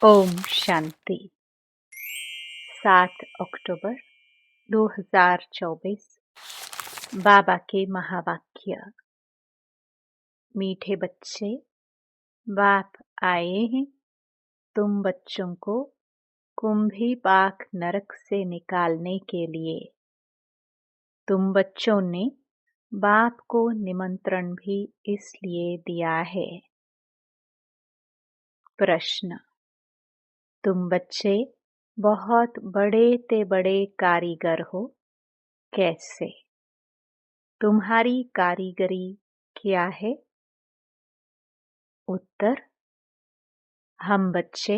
ओम शांति। 7 अक्टूबर 2024। बाबा के महावाक्य। मीठे बच्चे, बाप आए हैं तुम बच्चों को कुंभी पाक नरक से निकालने के लिए। तुम बच्चों ने बाप को निमंत्रण भी इसलिए दिया है। प्रश्न। तुम बच्चे बहुत बड़े ते बड़े कारीगर हो, कैसे? तुम्हारी कारीगरी क्या है? उत्तर। हम बच्चे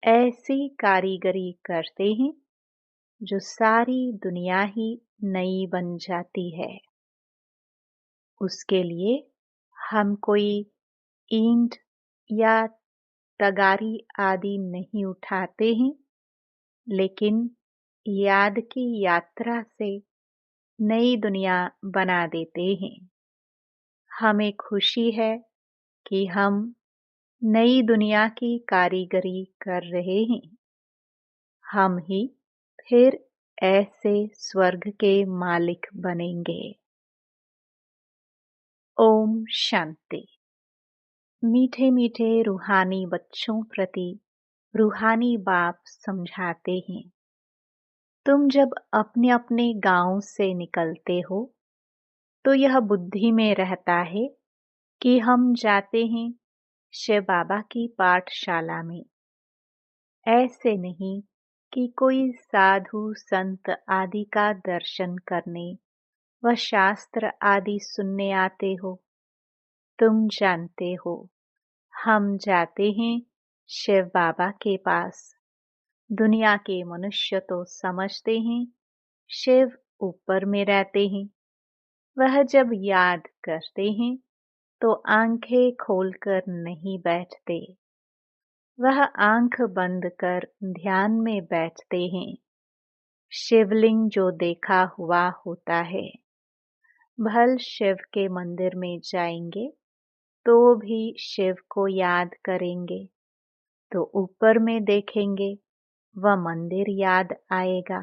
ऐसी कारीगरी करते हैं जो सारी दुनिया ही नई बन जाती है। उसके लिए हम कोई ईंट या तगारी आदि नहीं उठाते हैं, लेकिन याद की यात्रा से नई दुनिया बना देते हैं। हमें खुशी है कि हम नई दुनिया की कारीगरी कर रहे हैं। हम ही फिर ऐसे स्वर्ग के मालिक बनेंगे। ओम शांति। मीठे मीठे रूहानी बच्चों प्रति रूहानी बाप समझाते हैं। तुम जब अपने अपने गांव से निकलते हो तो यह बुद्धि में रहता है कि हम जाते हैं शिव बाबा की पाठशाला में। ऐसे नहीं कि कोई साधु संत आदि का दर्शन करने व शास्त्र आदि सुनने आते हो। तुम जानते हो हम जाते हैं शिव बाबा के पास। दुनिया के मनुष्य तो समझते हैं शिव ऊपर में रहते हैं। वह जब याद करते हैं तो आंखें खोलकर नहीं बैठते, वह आंख बंद कर ध्यान में बैठते हैं। शिवलिंग जो देखा हुआ होता है, भल शिव के मंदिर में जाएंगे तो भी शिव को याद करेंगे तो ऊपर में देखेंगे वह मंदिर याद आएगा।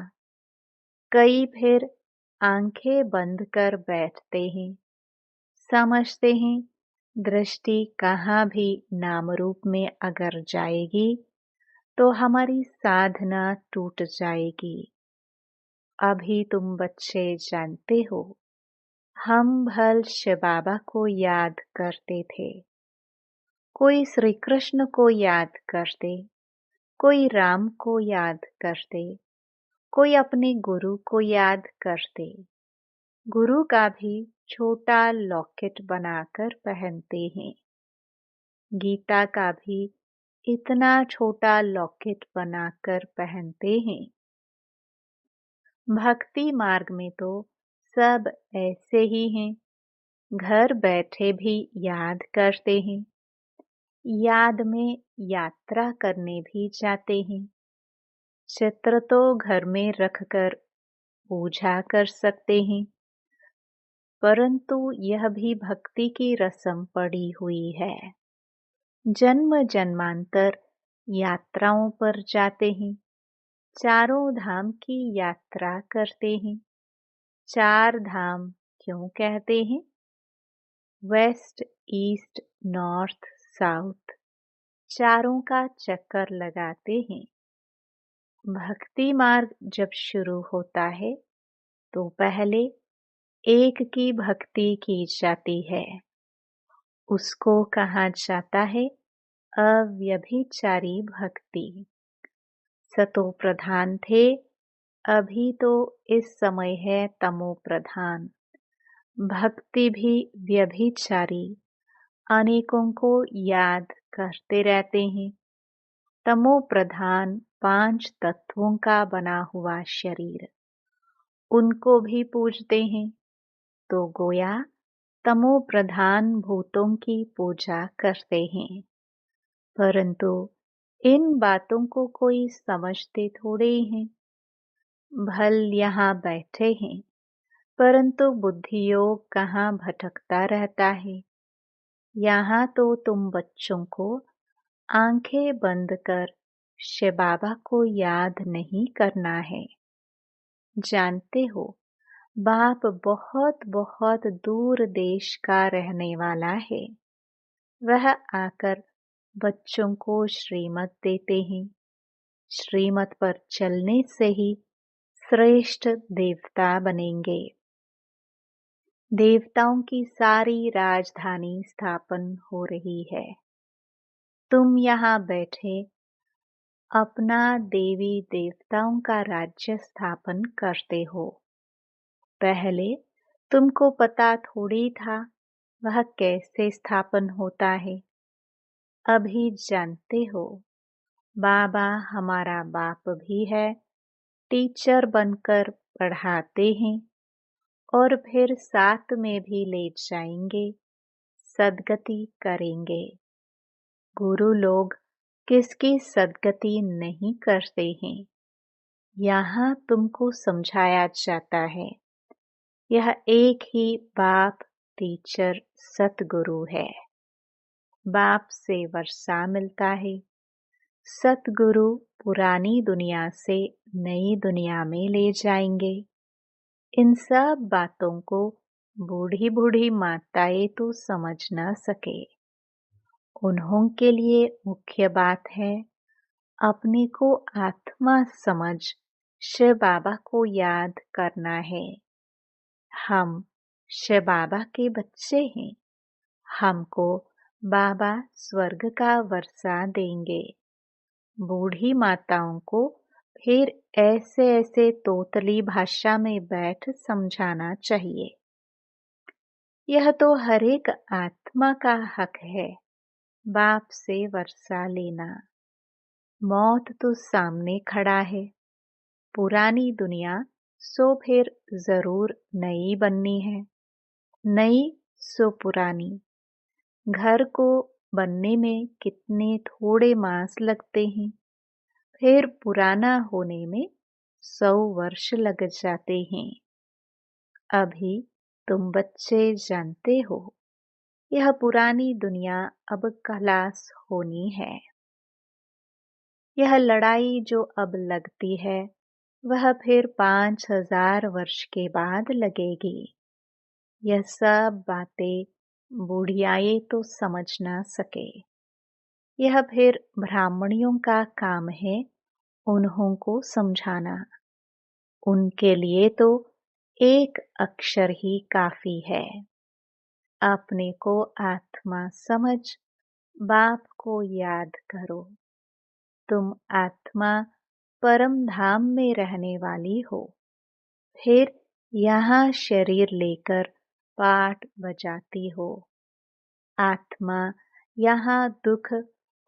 कई फिर आंखें बंद कर बैठते हैं, समझते हैं दृष्टि कहाँ भी नाम रूप में अगर जाएगी तो हमारी साधना टूट जाएगी। अभी तुम बच्चे जानते हो हम भल शिव बाबा को याद करते थे। कोई श्री कृष्ण को याद करते, कोई राम को याद करते, कोई अपने गुरु को याद करते। गुरु का भी छोटा लॉकेट बनाकर पहनते हैं। गीता का भी इतना छोटा लॉकेट बनाकर पहनते हैं। भक्ति मार्ग में तो सब ऐसे ही हैं। घर बैठे भी याद करते हैं, याद में यात्रा करने भी जाते हैं। चित्र तो घर में रखकर पूजा कर सकते हैं, परंतु यह भी भक्ति की रस्म पड़ी हुई है। जन्म जन्मांतर यात्राओं पर जाते हैं, चारों धाम की यात्रा करते हैं। 4 धाम क्यों कहते हैं? वेस्ट, ईस्ट, नॉर्थ, साउथ, चारों का चक्कर लगाते हैं। भक्ति मार्ग जब शुरू होता है तो पहले एक की भक्ति की जाती है। उसको कहा जाता है अव्यभिचारी भक्ति। सतो प्रधान थे, अभी तो इस समय है तमो प्रधान। भक्ति भी व्यभिचारी अनेकों को याद करते रहते हैं। तमो प्रधान 5 तत्वों का बना हुआ शरीर, उनको भी पूजते हैं तो गोया तमो प्रधान भूतों की पूजा करते हैं। परंतु इन बातों को कोई समझते थोड़े ही हैं। भल यहाँ बैठे हैं, परंतु बुद्धि योग कहाँ भटकता रहता है। यहाँ तो तुम बच्चों को आंखें बंद कर शिव बाबा को याद नहीं करना है। जानते हो, बाप बहुत बहुत दूर देश का रहने वाला है। वह आकर बच्चों को श्रीमत देते हैं। श्रीमत पर चलने से ही श्रेष्ठ देवता बनेंगे। देवताओं की सारी राजधानी स्थापन हो रही है। तुम यहाँ बैठे अपना देवी देवताओं का राज्य स्थापन करते हो। पहले तुमको पता थोड़ी था वह कैसे स्थापन होता है। अभी जानते हो, बाबा हमारा बाप भी है। टीचर बनकर पढ़ाते हैं और फिर साथ में भी ले जाएंगे, सद्गति करेंगे। गुरु लोग किसकी सद्गति नहीं करते हैं, यहाँ तुमको समझाया जाता है। यह एक ही बाप टीचर सतगुरु है। बाप से वर्षा मिलता है। सतगुरु पुरानी दुनिया से नई दुनिया में ले जाएंगे। इन सब बातों को बूढ़ी बूढ़ी माताएं तो समझ न सके। उन्हों के लिए मुख्य बात है अपने को आत्मा समझ शिव बाबा को याद करना है। हम शिव बाबा के बच्चे हैं। हमको बाबा स्वर्ग का वर्षा देंगे। बूढ़ी माताओं को फिर ऐसे ऐसे तोतली भाषा में बैठ समझाना चाहिए। यह तो हर एक आत्मा का हक है, बाप से वर्षा लेना। मौत तो सामने खड़ा है। पुरानी दुनिया सो फिर जरूर नई बननी है, नई सो पुरानी। घर को बनने में कितने थोड़े मास लगते हैं, फिर पुराना होने में 100 वर्ष लग जाते हैं। अभी तुम बच्चे जानते हो, यह पुरानी दुनिया अब खलास होनी है। यह लड़ाई जो अब लगती है वह फिर 5000 वर्ष के बाद लगेगी। यह सब बातें बूढ़ियाएं तो समझ ना सके। यह फिर ब्राह्मणियों का काम है उन्हों को समझाना। उनके लिए तो एक अक्षर ही काफी है। अपने को आत्मा समझ बाप को याद करो। तुम आत्मा परम धाम में रहने वाली हो। फिर यहाँ शरीर लेकर पाठ बजाती हो। आत्मा यहाँ दुख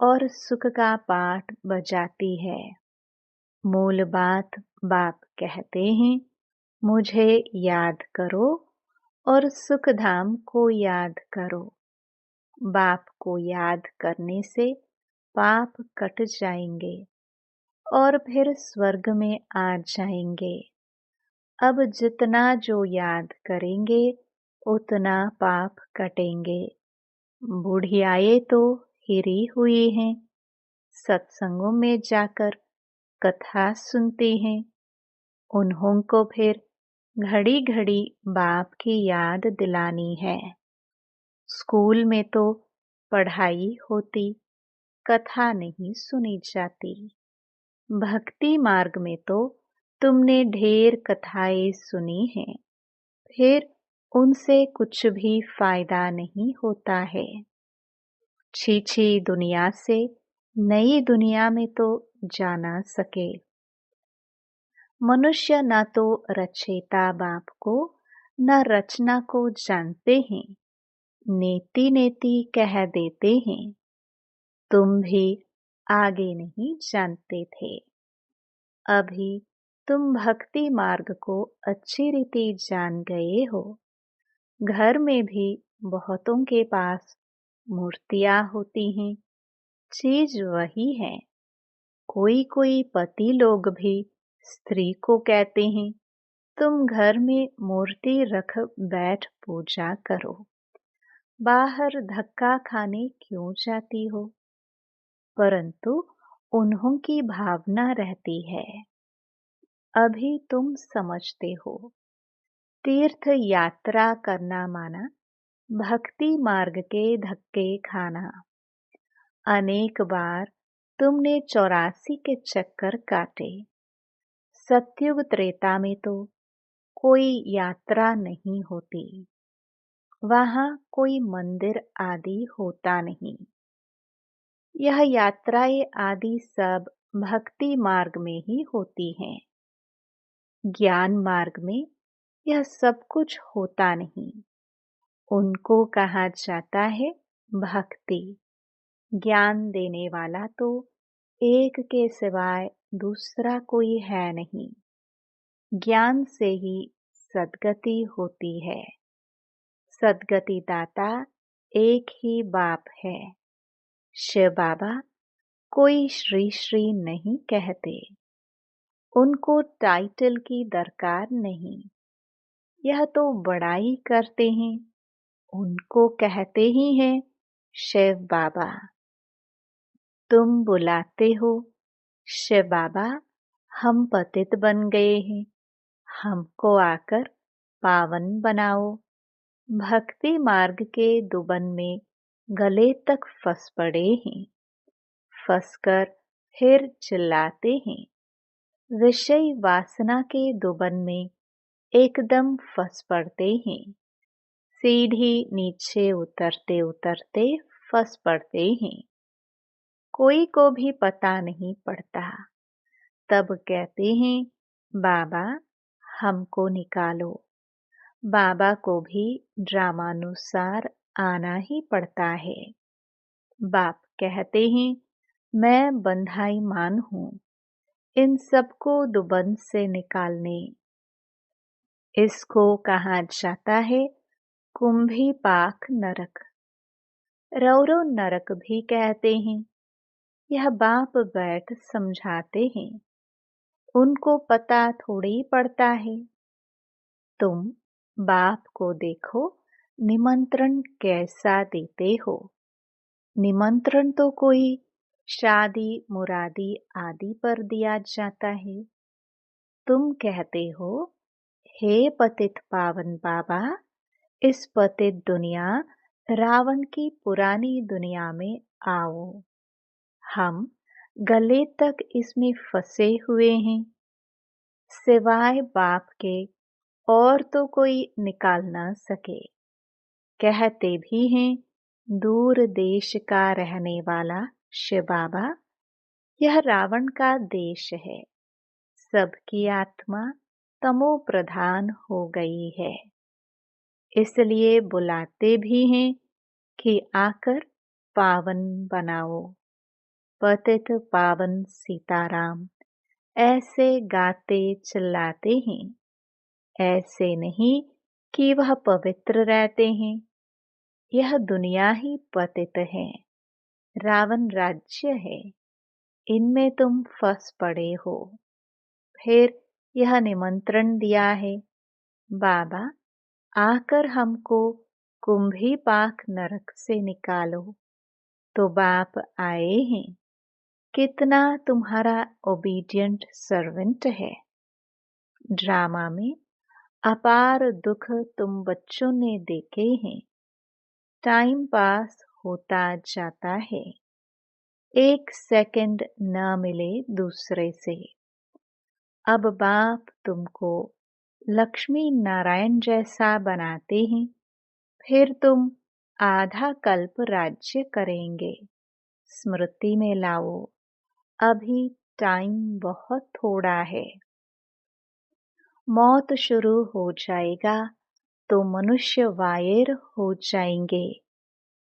और सुख का पाठ बजाती है। मूल बात बाप कहते हैं, मुझे याद करो और सुख धाम को याद करो। बाप को याद करने से पाप कट जाएंगे और फिर स्वर्ग में आ जाएंगे। अब जितना जो याद करेंगे उतना पाप कटेंगे। बुढ़ियाएं तो हिरी हुई हैं, सत्संगों में जाकर कथा सुनती हैं। उन्हों को फिर घड़ी घड़ी बाप की याद दिलानी है। स्कूल में तो पढ़ाई होती, कथा नहीं सुनी जाती। भक्ति मार्ग में तो तुमने ढेर कथाएं सुनी हैं, फिर उनसे कुछ भी फायदा नहीं होता है। छी दुनिया से नई दुनिया में तो जाना सके। मनुष्य न तो रचयिता बाप को न रचना को जानते हैं। नेति नेति कह देते हैं। तुम भी आगे नहीं जानते थे। अभी तुम भक्ति मार्ग को अच्छी रीति जान गए हो। घर में भी बहुतों के पास मूर्तियां होती हैं, चीज वही है। कोई कोई पति लोग भी स्त्री को कहते हैं, तुम घर में मूर्ति रख बैठ पूजा करो, बाहर धक्का खाने क्यों जाती हो। परंतु उन्हों की भावना रहती है। अभी तुम समझते हो, तीर्थ यात्रा करना माना भक्ति मार्ग के धक्के खाना। अनेक बार तुमने 84 के चक्कर काटे। सतयुग त्रेता में तो कोई यात्रा नहीं होती, वहां कोई मंदिर आदि होता नहीं। यह यात्राएं आदि सब भक्ति मार्ग में ही होती हैं। ज्ञान मार्ग में यह सब कुछ होता नहीं। उनको कहा जाता है भक्ति। ज्ञान देने वाला तो एक के सिवाय दूसरा कोई है नहीं। ज्ञान से ही सद्गति होती है। सद्गति दाता एक ही बाप है। शिव बाबा कोई श्री श्री नहीं कहते। उनको टाइटल की दरकार नहीं। यह तो बड़ाई करते हैं। उनको कहते ही हैं शिव बाबा। तुम बुलाते हो, शिव बाबा हम पतित बन गए हैं, हमको आकर पावन बनाओ। भक्ति मार्ग के दुबन में गले तक फंस पड़े हैं। फंसकर फिर चिल्लाते हैं। विषय वासना के दुबन में एकदम फंस पड़ते हैं। सीढ़ी नीचे उतरते उतरते फंस पड़ते हैं। कोई को भी पता नहीं पड़ता। तब कहते हैं बाबा हमको निकालो। बाबा को भी ड्रामानुसार आना ही पड़ता है। बाप कहते हैं मैं बंधाई मान हूँ इन सबको दुबन से निकालने। इसको कहा जाता है कुंभी पाक नरक। रौरो नरक भी कहते हैं। यह बाप बैठ समझाते हैं। उनको पता थोड़ी पड़ता है। तुम बाप को देखो निमंत्रण कैसा देते हो। निमंत्रण तो कोई शादी मुरादी आदि पर दिया जाता है। तुम कहते हो हे पतित पावन बाबा, इस पतित दुनिया रावण की पुरानी दुनिया में आओ। हम गले तक इसमें फंसे हुए हैं। सिवाय बाप के और तो कोई निकाल न सके। कहते भी हैं दूर देश का रहने वाला शिव बाबा, यह रावण का देश है। सबकी आत्मा तमो प्रधान हो गई है। इसलिए बुलाते भी हैं कि आकर पावन बनाओ। पतित पावन सीताराम ऐसे गाते चिल्लाते हैं। ऐसे नहीं कि वह पवित्र रहते हैं। यह दुनिया ही पतित है। रावण राज्य है। इनमें तुम फंस पड़े हो। फिर यह निमंत्रण दिया है बाबा आकर हमको कुंभी पाक नरक से निकालो। तो बाप आए हैं। कितना तुम्हारा ओबीडियंट सर्वेंट है। ड्रामा में अपार दुख तुम बच्चों ने देखे हैं। टाइम पास होता जाता है। एक सेकंड न मिले दूसरे से। अब बाप तुमको लक्ष्मी नारायण जैसा बनाते हैं। फिर तुम आधा कल्प राज्य करेंगे। स्मृति में लाओ, अभी टाइम बहुत थोड़ा है। मौत शुरू हो जाएगा तो मनुष्य वायर हो जाएंगे,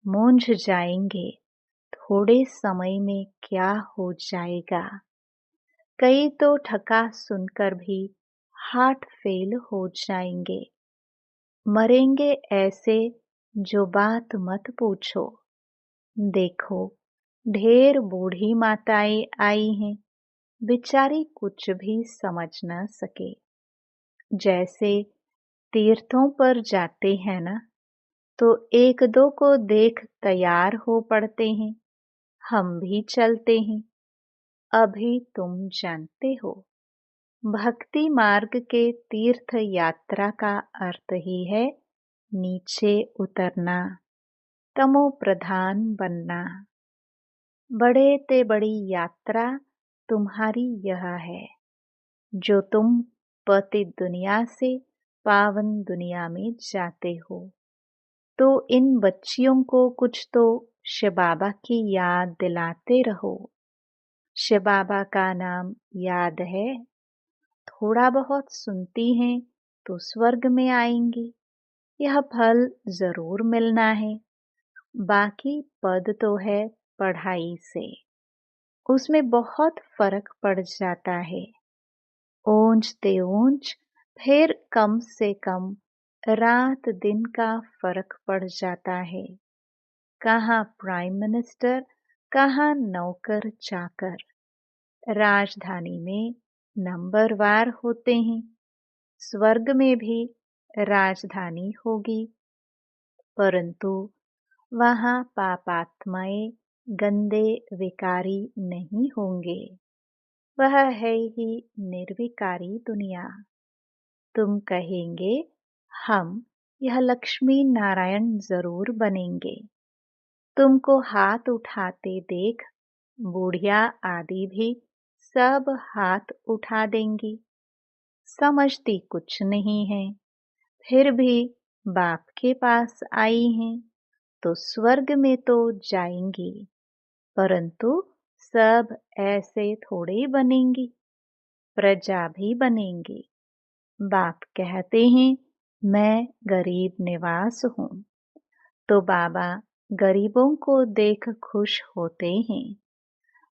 मूंझ जाएंगे। थोड़े समय में क्या हो जाएगा। कई तो ठका सुनकर भी हार्ट फेल हो जाएंगे। मरेंगे ऐसे जो बात मत पूछो। देखो ढेर बूढ़ी माताएं आई हैं, बेचारी कुछ भी समझ न सके। जैसे तीर्थों पर जाते हैं ना, तो एक दो को देख तैयार हो पड़ते हैं। हम भी चलते हैं। अभी तुम जानते हो, भक्ति मार्ग के तीर्थ यात्रा का अर्थ ही है नीचे उतरना, तमो प्रधान बनना। बड़े ते बड़ी यात्रा तुम्हारी यह है, जो तुम पतित दुनिया से पावन दुनिया में जाते हो। तो इन बच्चियों को कुछ तो शिव बाबा की याद दिलाते रहो। शिव बाबा का नाम याद है, थोड़ा बहुत सुनती हैं तो स्वर्ग में आएंगी। यह फल जरूर मिलना है। बाकी पद तो है पढ़ाई से, उसमें बहुत फर्क पड़ जाता है। ऊंच ते ऊंच, फिर कम से कम रात दिन का फर्क पड़ जाता है। कहाँ प्राइम मिनिस्टर, कहाँ नौकर चाकर। राजधानी में नंबरवार होते हैं, स्वर्ग में भी राजधानी होगी, परंतु वहाँ पापात्माएं गंदे विकारी नहीं होंगे। वह है ही निर्विकारी दुनिया। तुम कहेंगे हम यह लक्ष्मी नारायण जरूर बनेंगे। तुमको हाथ उठाते देख बुढ़िया आदि भी सब हाथ उठा देंगी। समझती कुछ नहीं है, फिर भी बाप के पास आई हैं, तो स्वर्ग में तो जाएंगी, परंतु सब ऐसे थोड़े बनेंगी, प्रजा भी बनेंगी। बाप कहते हैं मैं गरीब निवास हूँ, तो बाबा गरीबों को देख खुश होते हैं।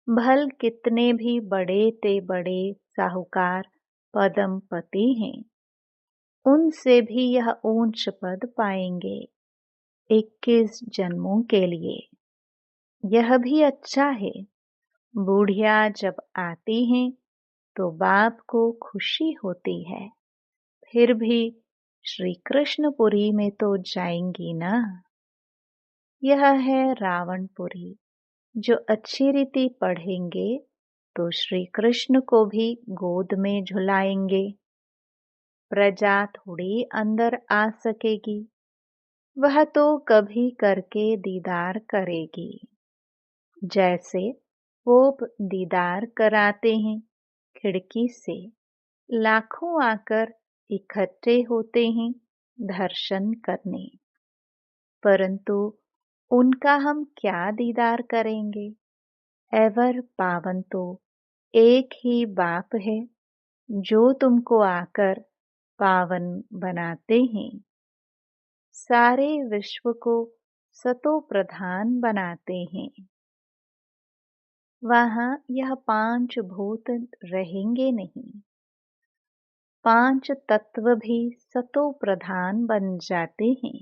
भल कितने भी बड़े ते बड़े साहूकार पदमपति हैं, उनसे भी यह ऊंच पद पाएंगे 21 जन्मों के लिए। यह भी अच्छा है। बूढ़िया जब आती हैं तो बाप को खुशी होती है, फिर भी श्री कृष्णपुरी में तो जाएंगी ना। यह है रावणपुरी। जो अच्छी रीति पढ़ेंगे तो श्री कृष्ण को भी गोद में झुलाएंगे। प्रजा थोड़ी अंदर आ सकेगी, वह तो कभी करके दीदार करेगी। जैसे पोप दीदार कराते हैं खिड़की से, लाखों आकर इकट्ठे होते हैं दर्शन करने, परंतु उनका हम क्या दीदार करेंगे। एवर पावन तो एक ही बाप है, जो तुमको आकर पावन बनाते हैं। सारे विश्व को सतो प्रधान बनाते हैं। वहाँ यह 5 भूत रहेंगे नहीं, 5 तत्व भी सतो प्रधान बन जाते हैं,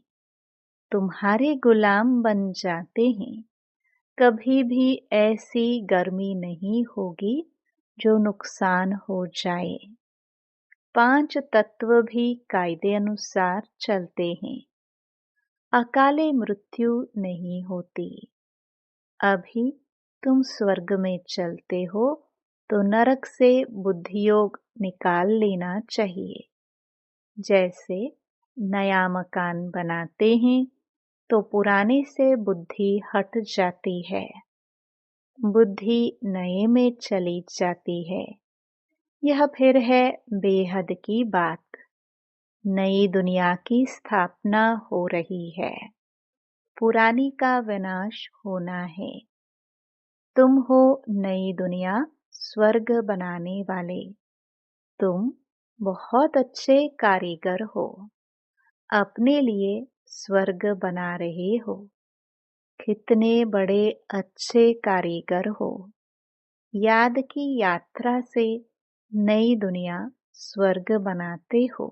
तुम्हारे गुलाम बन जाते हैं। कभी भी ऐसी गर्मी नहीं होगी जो नुकसान हो जाए। 5 तत्व भी कायदे अनुसार चलते हैं। अकाले मृत्यु नहीं होती। अभी तुम स्वर्ग में चलते हो तो नरक से बुद्धियोग निकाल लेना चाहिए। जैसे नया मकान बनाते हैं तो पुराने से बुद्धि हट जाती है, बुद्धि नए में चली जाती है। यह फिर है बेहद की बात। नई दुनिया की स्थापना हो रही है, पुरानी का विनाश होना है। तुम हो नई दुनिया स्वर्ग बनाने वाले। तुम बहुत अच्छे कारीगर हो, अपने लिए स्वर्ग बना रहे हो। कितने बड़े अच्छे कारीगर हो। याद की यात्रा से नई दुनिया स्वर्ग बनाते हो।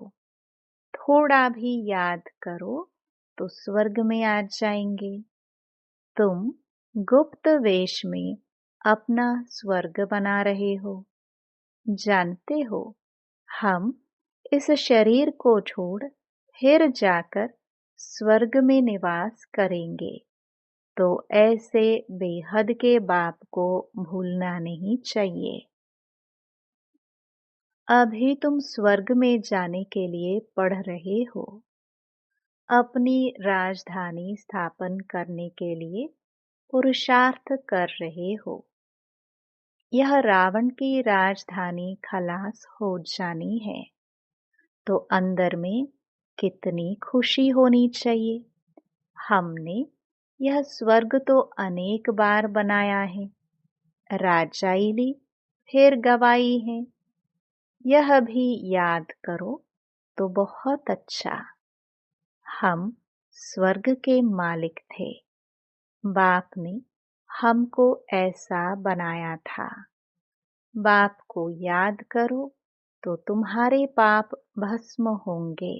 थोड़ा भी याद करो तो स्वर्ग में आ जाएंगे। तुम गुप्त वेश में अपना स्वर्ग बना रहे हो। जानते हो, हम इस शरीर को छोड़ फिर जाकर स्वर्ग में निवास करेंगे। तो ऐसे बेहद के बाप को भूलना नहीं चाहिए। अभी तुम स्वर्ग में जाने के लिए पढ़ रहे हो। अपनी राजधानी स्थापन करने के लिए पुरुषार्थ कर रहे हो। यह रावण की राजधानी खलास हो जानी है, तो अंदर में कितनी खुशी होनी चाहिए। हमने यह स्वर्ग तो अनेक बार बनाया है, राजाई ली, फिर गवाई है। यह भी याद करो तो बहुत अच्छा। हम स्वर्ग के मालिक थे। बाप ने हमको ऐसा बनाया था। बाप को याद करो तो तुम्हारे पाप भस्म होंगे।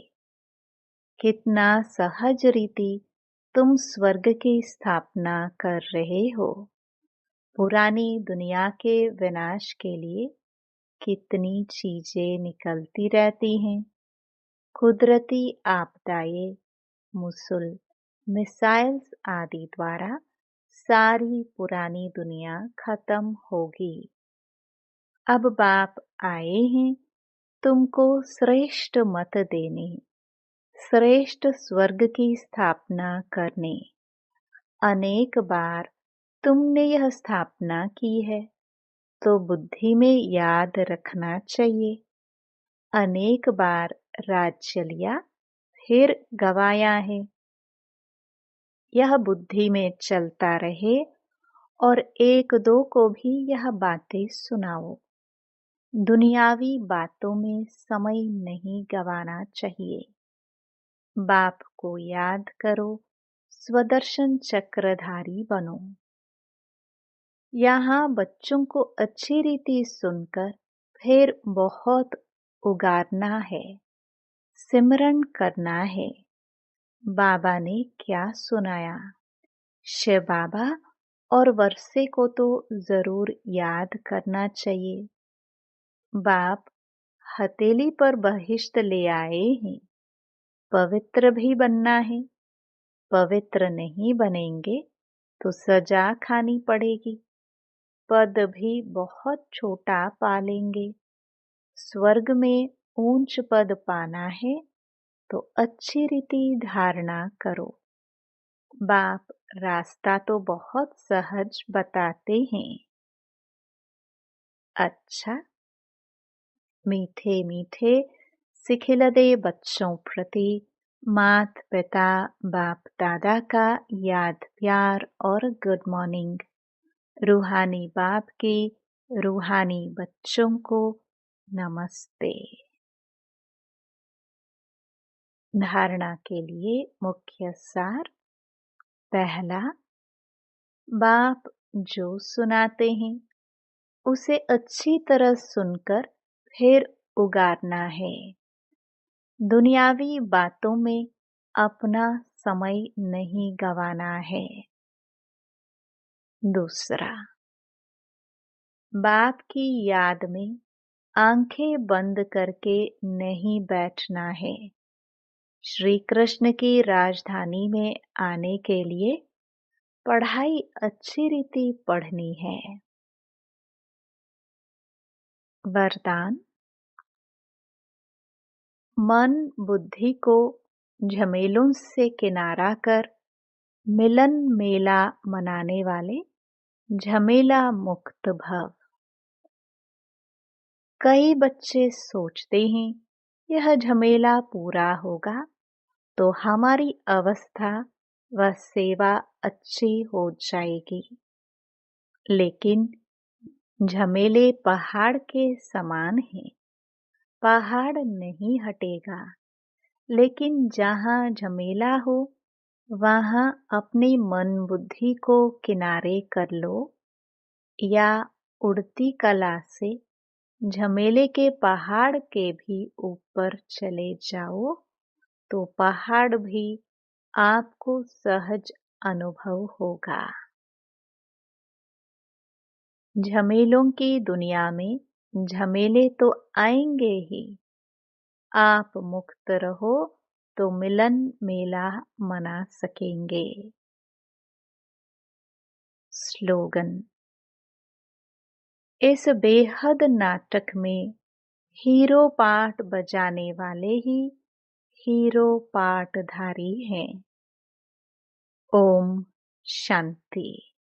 कितना सहज रीति तुम स्वर्ग की स्थापना कर रहे हो। पुरानी दुनिया के विनाश के लिए कितनी चीजें निकलती रहती हैं। कुदरती आपदाएं, मुसल, मिसाइल्स आदि द्वारा सारी पुरानी दुनिया खत्म होगी। अब बाप आए हैं तुमको श्रेष्ठ मत देने, श्रेष्ठ स्वर्ग की स्थापना करने। अनेक बार तुमने यह स्थापना की है, तो बुद्धि में याद रखना चाहिए। अनेक बार राज्य लिया, फिर गवाया है। यह बुद्धि में चलता रहे और एक दो को भी यह बातें सुनाओ। दुनियावी बातों में समय नहीं गवाना चाहिए। बाप को याद करो, स्वदर्शन चक्रधारी बनो। यहाँ बच्चों को अच्छी रीति सुनकर फिर बहुत उगारना है, सिमरन करना है। बाबा ने क्या सुनाया? शिव बाबा और वर्षे को तो जरूर याद करना चाहिए। बाप हथेली पर बहिश्त ले आए हैं। पवित्र भी बनना है। पवित्र नहीं बनेंगे तो सजा खानी पड़ेगी। पद भी बहुत छोटा पालेंगे। स्वर्ग में ऊंच पद पाना है तो अच्छी रीति धारणा करो। बाप रास्ता तो बहुत सहज बताते हैं। अच्छा, मीठे मीठे सिखिलदे बच्चों प्रति मात पिता बाप दादा का याद प्यार और गुड मॉर्निंग। रूहानी बाप की रूहानी बच्चों को नमस्ते। धारणा के लिए मुख्य सार। पहला, बाप जो सुनाते हैं उसे अच्छी तरह सुनकर फिर उगारना है। दुनियावी बातों में अपना समय नहीं गंवाना है। दूसरा, बाप की याद में आंखें बंद करके नहीं बैठना है। श्री कृष्ण की राजधानी में आने के लिए पढ़ाई अच्छी रीति पढ़नी है। वरदान, मन बुद्धि को झमेलों से किनारा कर मिलन मेला मनाने वाले झमेला मुक्त भव। कई बच्चे सोचते हैं यह झमेला पूरा होगा तो हमारी अवस्था व सेवा अच्छी हो जाएगी। लेकिन झमेले पहाड़ के समान हैं। पहाड़ नहीं हटेगा, लेकिन जहाँ झमेला हो वहाँ अपनी मन बुद्धि को किनारे कर लो या उड़ती कला से झमेले के पहाड़ के भी ऊपर चले जाओ तो पहाड़ भी आपको सहज अनुभव होगा। झमेलों की दुनिया में झमेले तो आएंगे ही। आप मुक्त रहो तो मिलन मेला मना सकेंगे। स्लोगन। इस बेहद नाटक में हीरो पार्ट बजाने वाले ही हीरो पार्टधारी हैं। ओम शांति।